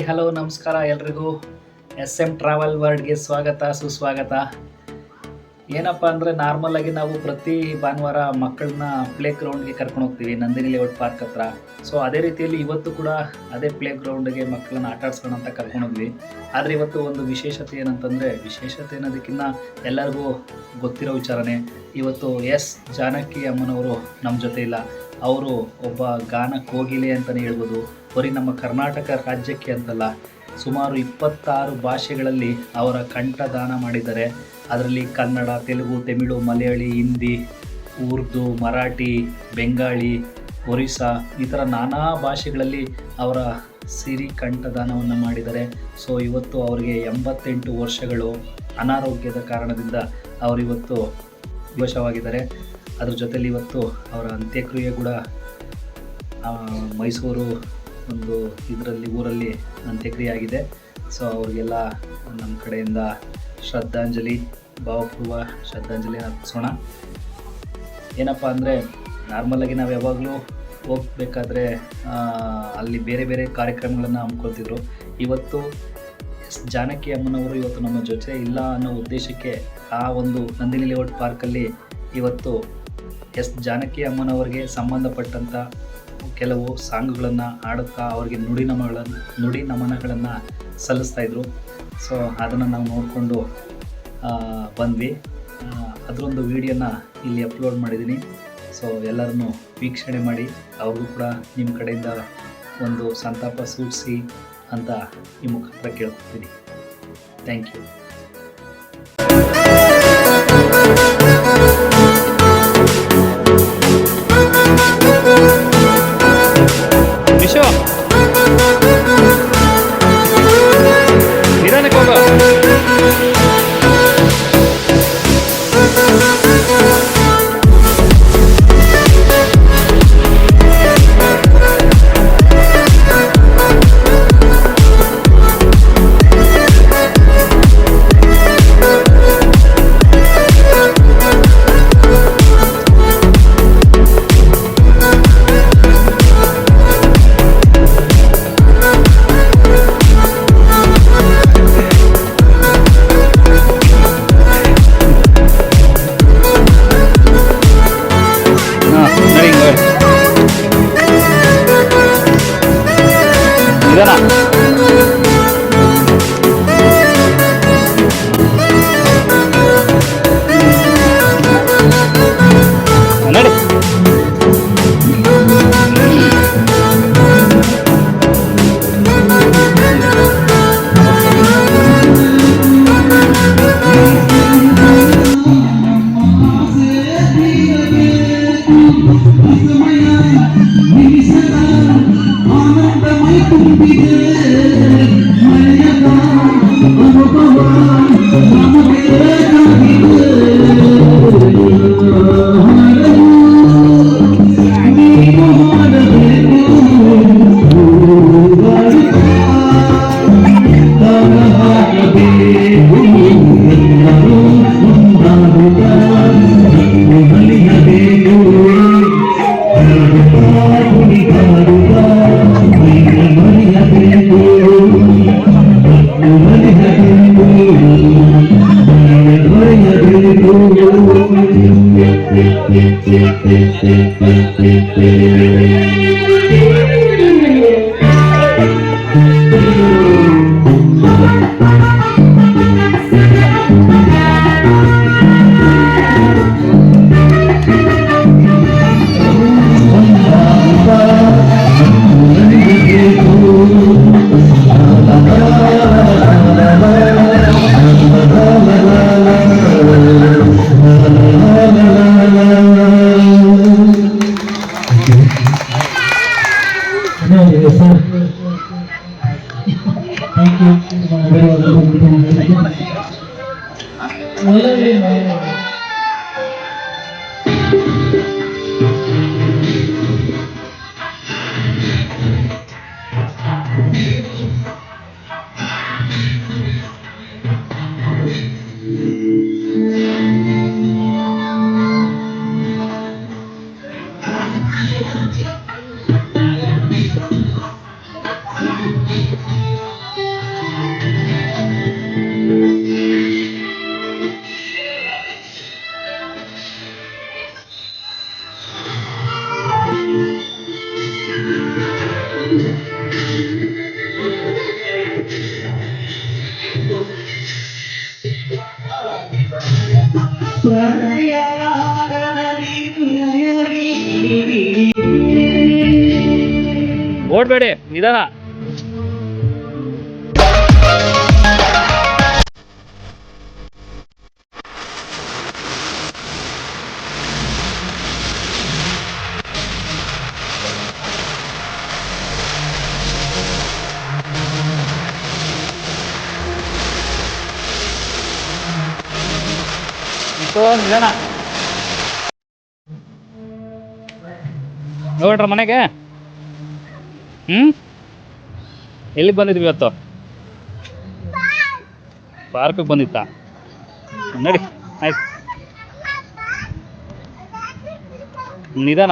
Hi hello ನಮಸ್ಕಾರ ಎಲ್ರಿಗೂ. SM travel ವರ್ಲ್ಡ್ಗೆ ಸ್ವಾಗತ ಸುಸ್ವಾಗತ. ಏನಪ್ಪ ಅಂದರೆ ನಾರ್ಮಲಾಗಿ ನಾವು ಪ್ರತಿ ಭಾನುವಾರ ಮಕ್ಕಳನ್ನ ಪ್ಲೇ ಗ್ರೌಂಡ್ಗೆ ಕರ್ಕೊಂಡು ಹೋಗ್ತೀವಿ, ನಂದಿನಿ ಲೇಔಟ್ ಪಾರ್ಕ್ ಹತ್ರ. ಸೊ ಅದೇ ರೀತಿಯಲ್ಲಿ ಇವತ್ತು ಕೂಡ ಅದೇ ಪ್ಲೇ ಗ್ರೌಂಡ್ಗೆ ಮಕ್ಕಳನ್ನ ಆಟ ಆಡಿಸ್ಕೋಣ ಅಂತ ಕರ್ಕೊಂಡೋದ್ವಿ. ಆದರೆ ಇವತ್ತು ಒಂದು ವಿಶೇಷತೆ ಏನಂತಂದರೆ, ವಿಶೇಷತೆ ಅನ್ನೋದಕ್ಕಿಂತ ಎಲ್ಲರಿಗೂ ಗೊತ್ತಿರೋ ವಿಚಾರನೇ, ಇವತ್ತು ಜಾನಕಿ ಅಮ್ಮನವರು ನಮ್ಮ ಜೊತೆ ಇಲ್ಲ. ಅವರು ಒಬ್ಬ ಗಾನ ಕೋಗಿಲೆ ಅಂತಲೇ ಹೇಳ್ಬೋದು. ಬರೀ ನಮ್ಮ ಕರ್ನಾಟಕ ರಾಜ್ಯಕ್ಕೆ ಅಂತಲ್ಲ, ಸುಮಾರು 26 ಭಾಷೆಗಳಲ್ಲಿ ಅವರ ಕಂಠದಾನ ಮಾಡಿದ್ದಾರೆ. ಅದರಲ್ಲಿ ಕನ್ನಡ, ತೆಲುಗು, ತಮಿಳು, ಮಲಯಾಳಿ, ಹಿಂದಿ, ಉರ್ದು, ಮರಾಠಿ, ಬೆಂಗಾಳಿ, ಒರಿಸ್ಸಾ ಈ ಥರ ನಾನಾ ಭಾಷೆಗಳಲ್ಲಿ ಅವರ ಸಿರಿ ಕಂಠದಾನವನ್ನು ಮಾಡಿದ್ದಾರೆ. ಸೊ ಇವತ್ತು ಅವರಿಗೆ 88 ವರ್ಷಗಳು. ಅನಾರೋಗ್ಯದ ಕಾರಣದಿಂದ ಅವರಿವತ್ತು ವಿವಶವಾಗಿದ್ದಾರೆ. ಅದ್ರ ಜೊತೆಲಿ ಇವತ್ತು ಅವರ ಅಂತ್ಯಕ್ರಿಯೆ ಕೂಡ ಮೈಸೂರು ಒಂದು ಊರಲ್ಲಿ ಅಂತ್ಯಕ್ರಿಯೆ ಆಗಿದೆ. ಸೊ ಅವ್ರಿಗೆಲ್ಲ ನಮ್ಮ ಕಡೆಯಿಂದ ಶ್ರದ್ಧಾಂಜಲಿ, ಭಾವಪೂರ್ವ ಶ್ರದ್ಧಾಂಜಲಿ ಅರ್ಪಿಸೋಣ. ಏನಪ್ಪ ಅಂದರೆ, ನಾರ್ಮಲಾಗಿ ನಾವು ಯಾವಾಗಲೂ ಹೋಗಬೇಕಾದ್ರೆ ಅಲ್ಲಿ ಬೇರೆ ಬೇರೆ ಕಾರ್ಯಕ್ರಮಗಳನ್ನು ಹಮ್ಮಿಕೊಳ್ತಿದ್ರು. ಇವತ್ತು ಜಾನಕಿ ಅಮ್ಮನವರು ಇವತ್ತು ನಮ್ಮ ಜೊತೆ ಇಲ್ಲ ಅನ್ನೋ ಉದ್ದೇಶಕ್ಕೆ ಆ ಒಂದು ನಂದಿನಿ ಲೇಔಟ್ ಪಾರ್ಕಲ್ಲಿ ಇವತ್ತು ಜಾನಕಿ ಅಮ್ಮನವರಿಗೆ ಸಂಬಂಧಪಟ್ಟಂಥ ಕೆಲವು ಸಾಂಗ್ಗಳನ್ನು ಹಾಡುತ್ತಾ ಅವರಿಗೆ ನುಡಿ ನಮನಗಳನ್ನು ಸಲ್ಲಿಸ್ತಾಯಿದ್ರು. ಸೊ ಅದನ್ನು ನಾವು ನೋಡಿಕೊಂಡು ಬಂದ್ವಿ. ಅದರೊಂದು ವಿಡಿಯೋನ ಇಲ್ಲಿ ಅಪ್ಲೋಡ್ ಮಾಡಿದ್ದೀನಿ. ಸೊ ಎಲ್ಲರನ್ನೂ ವೀಕ್ಷಣೆ ಮಾಡಿ, ಅವ್ರಿಗೂ ಕೂಡ ನಿಮ್ಮ ಕಡೆಯಿಂದ ಒಂದು ಸಂತಾಪ ಸೂಚಿಸಿ ಅಂತ ಈ ಮುಖಾಂತರ ಕೇಳ್ಕೊತೀನಿ. Thank you. ವಿಶ್ವ ನಿಧಾನಕ್ಕೆ ಹೋಗ. ಓಡ್ಬೇಡಿ, ನಿಧಾನ. ನಿಧಾನ ನೋಡ್ರ ಮನೆಗೆ. ಎಲ್ಲಿಗೆ ಬಂದಿದ್ವಿ ಇವತ್ತು? ಪಾರ್ಕಿಗೆ ಬಂದಿತ್ತಾ? ನಡಿ ಆಯ್ತು, ನಿಧಾನ.